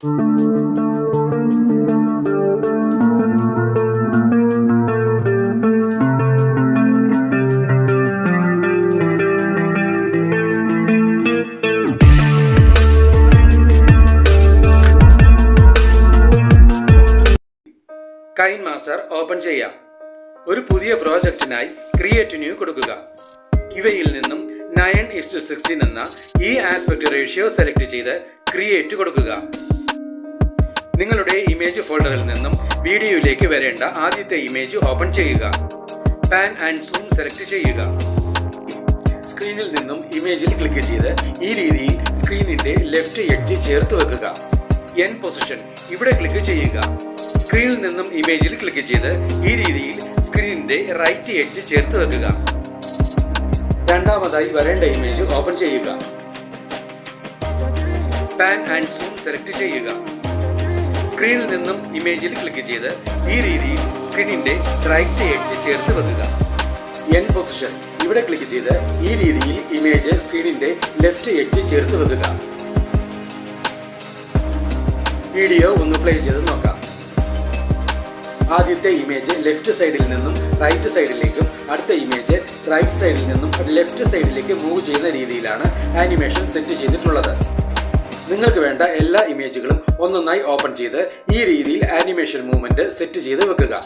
KineMaster open ചെയ്യാം. ഒരു പുതിയ പ്രോജക്റ്റിനായി ക്രിയേറ്റ് ന്യൂ കൊടുക്കുക. ഇവയിൽ നിന്നും 9:16 എന്ന ഈ ആസ്പെക്ട് റേഷ്യോ സെലക്ട് ചെയ്ത് ക്രിയേറ്റ് കൊടുക്കുക. നിങ്ങളുടെ ഇമേജ് ഫോൾഡറിൽ നിന്നും വീഡിയോയിലേക്ക് വരേണ്ട ആദ്യത്തെ ഇമേജ് ഓപ്പൺ ചെയ്യുക. പാൻ ആൻഡ് സൂം സെലക്ട് ചെയ്യുക. സ്ക്രീനിൽ നിന്നും ഇമേജിൽ ക്ലിക്ക് ചെയ്ത് ഈ രീതിയിൽ സ്ക്രീനിന്റെ ലെഫ്റ്റ് എഡ്ജ് ചേർത്ത് വെക്കുക. എൻ പൊസിഷൻ ഇവിടെ ക്ലിക്ക് ചെയ്യുക. സ്ക്രീനിൽ നിന്നും ഇമേജിൽ ക്ലിക്ക് ചെയ്ത് ഈ രീതിയിൽ സ്ക്രീനിന്റെ റൈറ്റ് എഡ്ജ് ചേർത്ത് വെക്കുക. രണ്ടാമതായി വരേണ്ട ഇമേജ് ഓപ്പൺ ചെയ്യുക. പാൻ ആൻഡ് സൂം സെലക്ട് ചെയ്യുക. സ്ക്രീനിൽ നിന്നും ഇമേജിൽ ക്ലിക്ക് ചെയ്ത് ഈ രീതിയിൽ സ്ക്രീനിന്റെ റൈറ്റ് എഡ്ജ് ചേർത്ത് വെക്കുക. എൻ പൊസിഷൻ ഇവിടെ ക്ലിക്ക് ചെയ്ത് ഈ രീതിയിൽ ഇമേജ് സ്ക്രീനിന്റെ ലെഫ്റ്റ് എഡ്ജ് ചേർത്ത് വെക്കുക. വീഡിയോ ഒന്ന് പ്ലേ ചെയ്ത് നോക്കാം. ആദ്യത്തെ ഇമേജ് ലെഫ്റ്റ് സൈഡിൽ നിന്നും റൈറ്റ് സൈഡിലേക്കും അടുത്ത ഇമേജ് റൈറ്റ് സൈഡിൽ നിന്നും ലെഫ്റ്റ് സൈഡിലേക്ക് മൂവ് ചെയ്യുന്ന രീതിയിലാണ് ആനിമേഷൻ സെറ്റ് ചെയ്തിട്ടുള്ളത്. നിങ്ങൾക്ക് വേണ്ട എല്ലാ ഇമേജുകളും ഒന്നൊന്നായി ഓപ്പൺ ചെയ്ത് ഈ രീതിയിൽ ആനിമേഷൻ മൂവ്മെന്റ് സെറ്റ് ചെയ്ത് വെക്കുക.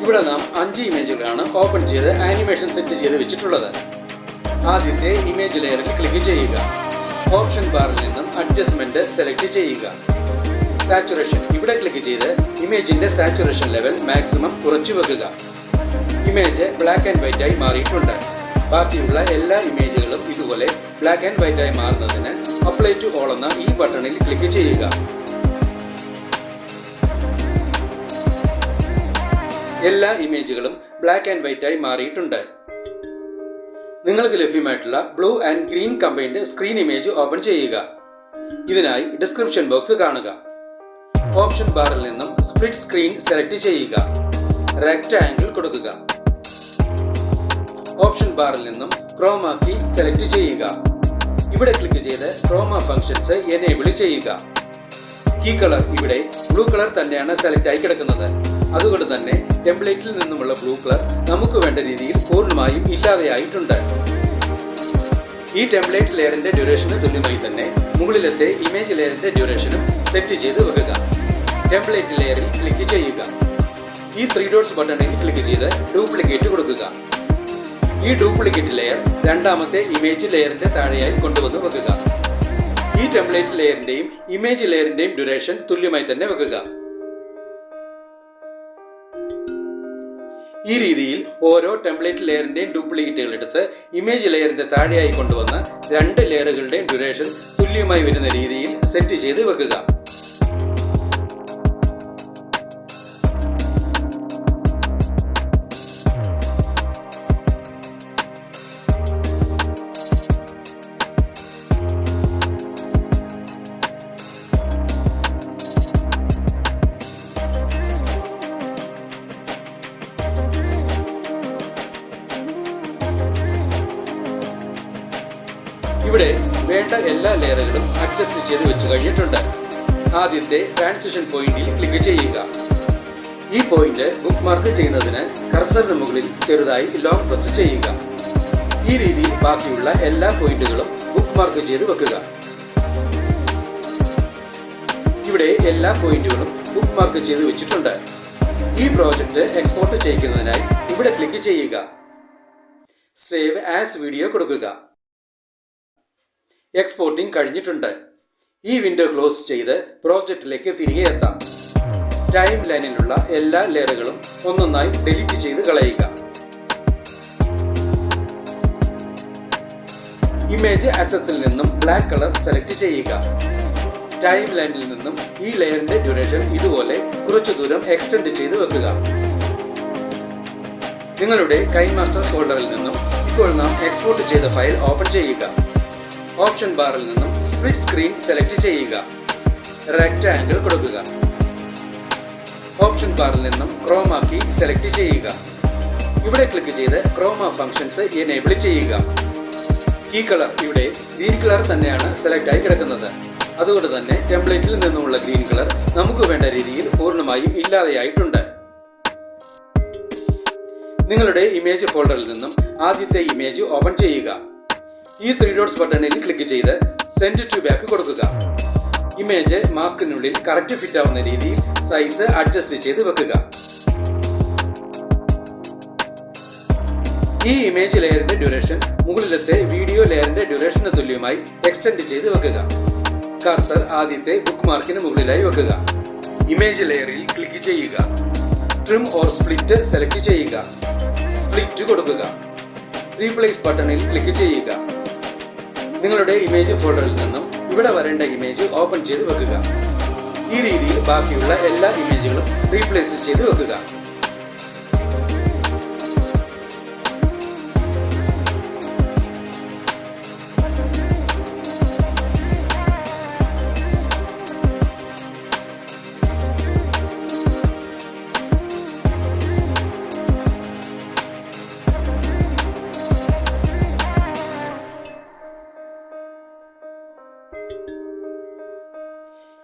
ഇവിടെ നാം 5 ഇമേജുകളാണ് ഓപ്പൺ ചെയ്ത് ആനിമേഷൻ സെറ്റ് ചെയ്ത് വെച്ചിട്ടുള്ളത്. ആദ്യത്തെ ഇമേജ് ലെയറിൽ ക്ലിക്ക് ചെയ്യുക. ഓപ്ഷൻ ബാറിൽ നിന്നും അഡ്ജസ്റ്റ്മെന്റ് സെലക്ട് ചെയ്യുക. സാച്ചുറേഷൻ ഇവിടെ ക്ലിക്ക് ചെയ്ത് ഇമേജിന്റെ സാച്ചുറേഷൻ ലെവൽ മാക്സിമം കുറച്ചു വെക്കുക. ഇമേജ് ബ്ലാക്ക് ആൻഡ് വൈറ്റ് ആയി മാറിയിട്ടുണ്ട്. ബാക്കിയുള്ള എല്ലാ ഇമേജുകളും ഇതുപോലെ ബ്ലാക്ക് ആൻഡ് വൈറ്റ് ആയി മാറുന്നതിന് അപ്ലൈ ടു ഓൾ എന്ന ഈ ബട്ടണിൽ ക്ലിക്ക് ചെയ്യുക. എല്ലാ ഇമേജുകളും ബ്ലാക്ക് ആൻഡ് വൈറ്റ് ആയി മാറിയിട്ടുണ്ട്. നിങ്ങൾക്ക് ലഭ്യമായിട്ടുള്ള blue and green combined screen image open ചെയ്യുക. ഇതിനായി ഡിസ്ക്രിപ്ഷൻ ബോക്സ് കാണുക. ഓപ്ഷൻ ബാറിൽ നിന്നും സ്പ്ലിറ്റ് സ്ക്രീൻ സെലക്ട് ചെയ്യുക. റെക്ടാംഗിൾ കൊടുക്കുക. ഓപ്ഷൻ ബാറിൽ നിന്നും ക്രോമ കീ സെലക്ട് ചെയ്യുക. ഇവിടെ ക്ലിക്ക് ചെയ്ത് ക്രോമ ഫങ്ഷൻസ് എനേബിൾ ചെയ്യുക. കീ കളർ ഇവിടെ ബ്ലൂ കളർ തന്നെയാണ് സെലക്ട് ആയി കിടക്കുന്നത്. അതുകൊണ്ട് തന്നെ ടെംപ്ലേറ്റിൽ നിന്നുമുള്ള ബ്ലൂ കളർ നമുക്ക് വേണ്ട രീതിയിൽ പൂർണ്ണമായും ഇല്ലാതെയായിട്ടുണ്ട്. ഈ ടെംപ്ലേറ്റ് ലെയറിന്റെ ഡ്യൂറേഷന് തുല്യമായി തന്നെ മുകളിലത്തെ ഇമേജ് ലെയറിന്റെ ഡ്യൂറേഷനും സെറ്റ് ചെയ്ത് വെക്കുക. ടെംപ്ലേറ്റ് ലെയറിൽ ക്ലിക്ക് ചെയ്യുക. ഈ 3 ഡോട്ട്സ് ബട്ടണിൽ ക്ലിക്ക് ചെയ്ത് ഡ്യൂപ്ലിക്കേറ്റ് കൊടുക്കുക. ഈ ഡ്യൂപ്ലിക്കേറ്റ് ലെയർ രണ്ടാമത്തെ ഇമേജ് ലെയറിന്റെ താഴെയായി കൊണ്ടുവന്ന് വെക്കുക. ഈ ടെംപ്ലേറ്റ് ലെയറിന്റെയും ഇമേജ് ലെയറിന്റെയും ഡ്യൂറേഷൻ തുല്യമായി തന്നെ വെക്കുക. ഈ രീതിയിൽ ഓരോ ടെംപ്ലേറ്റ് ലെയറിന്റെയും ഡ്യൂപ്ലിക്കേറ്റുകൾ എടുത്ത് ഇമേജ് ലെയറിന്റെ താഴെയായി കൊണ്ടുവന്ന് 2 ലെയറുകളുടെയും ഡ്യൂറേഷൻ തുല്യമായി വരുന്ന രീതിയിൽ സെറ്റ് ചെയ്ത് വെക്കുക. ഇവിടെ വേണ്ട എല്ലാ ലെയറുകളും അഡ്ജസ്റ്റ് ചെയ്ത് വെച്ച് കഴിഞ്ഞിട്ടുണ്ട്. ആദ്യത്തെ ട്രാൻസിഷൻ പോയിന്റിൽ ക്ലിക്ക് ചെയ്യുക. ഈ പോയിന്റ് ബുക്ക് മാർക്ക് ചെയ്യുന്നതിന് കർസറിന് മുകളിൽ ചെറുതായി ലോങ് പ്രസ് ചെയ്യുക. ഈ രീതിയിൽ ബാക്കിയുള്ള എല്ലാ പോയിന്റുകളും ബുക്ക് മാർക്ക് ചെയ്ത് വെക്കുക. ഇവിടെ എല്ലാ പോയിന്റുകളും ബുക്ക് മാർക്ക് ചെയ്ത് വെച്ചിട്ടുണ്ട്. ഈ പ്രോജക്റ്റ് എക്സ്പോർട്ട് ചെയ്യുന്നതിനായി ഇവിടെ ക്ലിക്ക് ചെയ്യുക. സേവ് ആസ് വീഡിയോ കൊടുക്കുക. എക്സ്പോർട്ടിംഗ് കഴിഞ്ഞിട്ടുണ്ട്. ഈ വിൻഡോ ക്ലോസ് ചെയ്ത് പ്രോജക്റ്റിലേക്ക് തിരികെ എത്താം. ടൈം ലൈനിലുള്ള എല്ലാ ലെയറുകളും ഒന്നൊന്നായി ഡിലീറ്റ് ചെയ്ത് കളയുക. ഇമേജ് ആക്സസിൽ നിന്നും ബ്ലാക്ക് കളർ സെലക്ട് ചെയ്യുക. ടൈം ലൈനിൽ നിന്നും ഈ ലെയറിന്റെ ഡ്യൂറേഷൻ ഇതുപോലെ കുറച്ചു ദൂരം എക്സ്റ്റെൻഡ് ചെയ്ത് വെക്കുക. നിങ്ങളുടെ കൈൻമാസ്റ്റർ ഫോൾഡറിൽ നിന്നും ഇപ്പോൾ നാം എക്സ്പോർട്ട് ചെയ്ത ഫയൽ ഓപ്പൺ ചെയ്യുക. ഓപ്ഷൻ ബാറിൽ നിന്നും സ്പ്ലിറ്റ് സ്ക്രീൻ സെലക്ട് ചെയ്യുക. റെക്ടാംഗിൾ കൊടുക്കുക. ഓപ്ഷൻ ബാറിൽ നിന്നും ക്രോമ കീ സെലക്ട് ചെയ്യുക. ഇവിടെ ക്ലിക്ക് ചെയ്ത് ക്രോമ ഫങ്ഷൻസ് എനേബിൾ ചെയ്യുക. കീ കളർ ഇവിടെ ഗ്രീൻ കളർ തന്നെയാണ് സെലക്ട് ആയി കിടക്കുന്നത്. അതുകൊണ്ട് തന്നെ ടെംപ്ലേറ്റിൽ നിന്നുമുള്ള ഗ്രീൻ കളർ നമുക്ക് വേണ്ട രീതിയിൽ പൂർണ്ണമായും ഇല്ലാതെയായിട്ടുണ്ട്. നിങ്ങളുടെ ഇമേജ് ഫോൾഡറിൽ നിന്നും ആദ്യത്തെ ഇമേജ് ഓപ്പൺ ചെയ്യുക. ഈ 3 ഡോട്ട്സ് ബട്ടണിൽ ക്ലിക്ക് ചെയ്ത് സെൻഡ് ടു ബാക്ക് കൊടുക്കുക. ഇമേജ് മാസ്കിനുള്ളിൽ കറക്റ്റ് ഫിറ്റ് ആവുന്ന രീതിയിൽ സൈസ് അഡ്ജസ്റ്റ് ചെയ്ത് വെക്കുക. ഈ ഇമേജ് ലെയറിന്റെ ഡ്യൂറേഷൻ മുകളിലത്തെ വീഡിയോ ലെയറിന്റെ ഡ്യൂറേഷന് തുല്യമായി എക്സ്റ്റെൻഡ് ചെയ്ത് വെക്കുക. കർസർ ആദ്യത്തെ ബുക്ക് മാർക്കിന് മുകളിലായി വെക്കുക. ഇമേജ് ലെയറിൽ ക്ലിക്ക് ചെയ്യുക. ട്രിം ഓർ സ്പ്ലിറ്റ് സെലക്ട് ചെയ്യുക. സ്പ്ലിറ്റ് കൊടുക്കുക. റീപ്ലേസ് ബട്ടണിൽ ക്ലിക്ക് ചെയ്യുക. നിങ്ങളുടെ ഇമേജ് ഫോൾഡറിൽ നിന്നും ഇവിടെ വരേണ്ട ഇമേജ് ഓപ്പൺ ചെയ്ത് വെക്കുക. ഈ രീതിയിൽ ബാക്കിയുള്ള എല്ലാ ഇമേജുകളും റീപ്ലേസ് ചെയ്ത് വെക്കുക.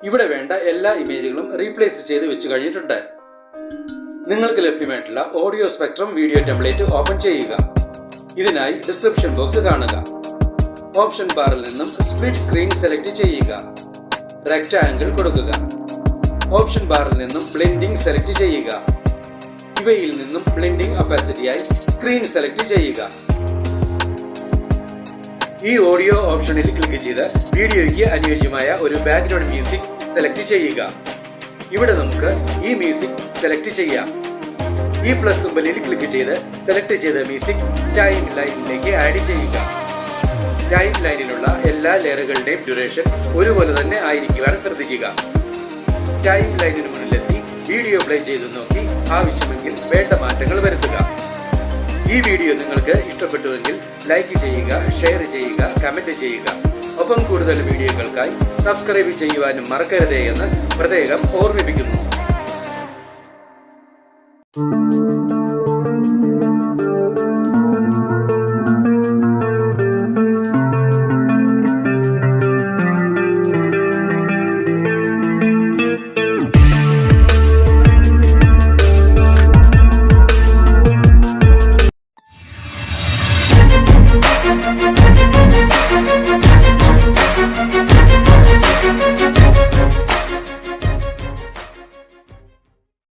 ഇവിടെ വേണ്ട എല്ലാ ഇമേജുകളും റീപ്ലേസ് ചെയ്ത് വെച്ച് കഴിഞ്ഞിട്ടുണ്ട്. നിങ്ങൾക്ക് ലഭ്യമായിട്ടുള്ള audio spectrum video template open ചെയ്യുക. ഇതിനായി ഡിസ്ക്രിപ്ഷൻ ബോക്സ് കാണുക. ഓപ്ഷൻ ബാറിൽ നിന്നും സ്പ്ലിറ്റ് സ്ക്രീൻ സെലക്ട് ചെയ്യുക. റെക്ടാംഗിൾ കൊടുക്കുക. ഓപ്ഷൻ ബാറിൽ നിന്നും ബ്ലെൻഡിംഗ് സെലക്ട് ചെയ്യുക. ഇവയിൽ നിന്നും ബ്ലെൻഡിംഗ് ഒപ്പാസിറ്റിയായി സ്ക്രീൻ സെലക്ട് ചെയ്യുക. ഈ ഓഡിയോ ഓപ്ഷനിൽ ക്ലിക്ക് ചെയ്ത് വീഡിയോയ്ക്ക് അനുയോജ്യമായ ഒരു ബാക്ക്ഗ്രൗണ്ട് മ്യൂസിക് സെലക്ട് ചെയ്യുക. ഇവിടെ നമുക്ക് ഈ മ്യൂസിക് സെലക്ട് ചെയ്യാം. ഈ പ്ലസ് സിംബലിൽ ക്ലിക്ക് ചെയ്ത് സെലക്ട് ചെയ്ത മ്യൂസിക് ടൈം ലൈനിലേക്ക് ആഡ് ചെയ്യുക. ടൈം ലൈനിലുള്ള എല്ലാ ലെയറുകളുടെയും ഡ്യൂറേഷൻ ഒരുപോലെ തന്നെ ആയിരിക്കുവാൻ ശ്രദ്ധിക്കുക. ടൈം ലൈനിന് മുന്നിലെത്തി വീഡിയോ പ്ലേ ചെയ്ത് നോക്കി ആവശ്യമെങ്കിൽ വേണ്ട മാറ്റങ്ങൾ വരുത്തുക. ഈ വീഡിയോ നിങ്ങൾക്ക് ഇഷ്ടപ്പെട്ടുവെങ്കിൽ ലൈക്ക് ചെയ്യുക, ഷെയർ ചെയ്യുക, കമന്റ് ചെയ്യുക. ഒപ്പം കൂടുതൽ വീഡിയോകൾക്കായി സബ്സ്ക്രൈബ് ചെയ്യുവാനും മറക്കരുതേ എന്ന് പ്രത്യേകം ഓർമ്മിപ്പിക്കുന്നു.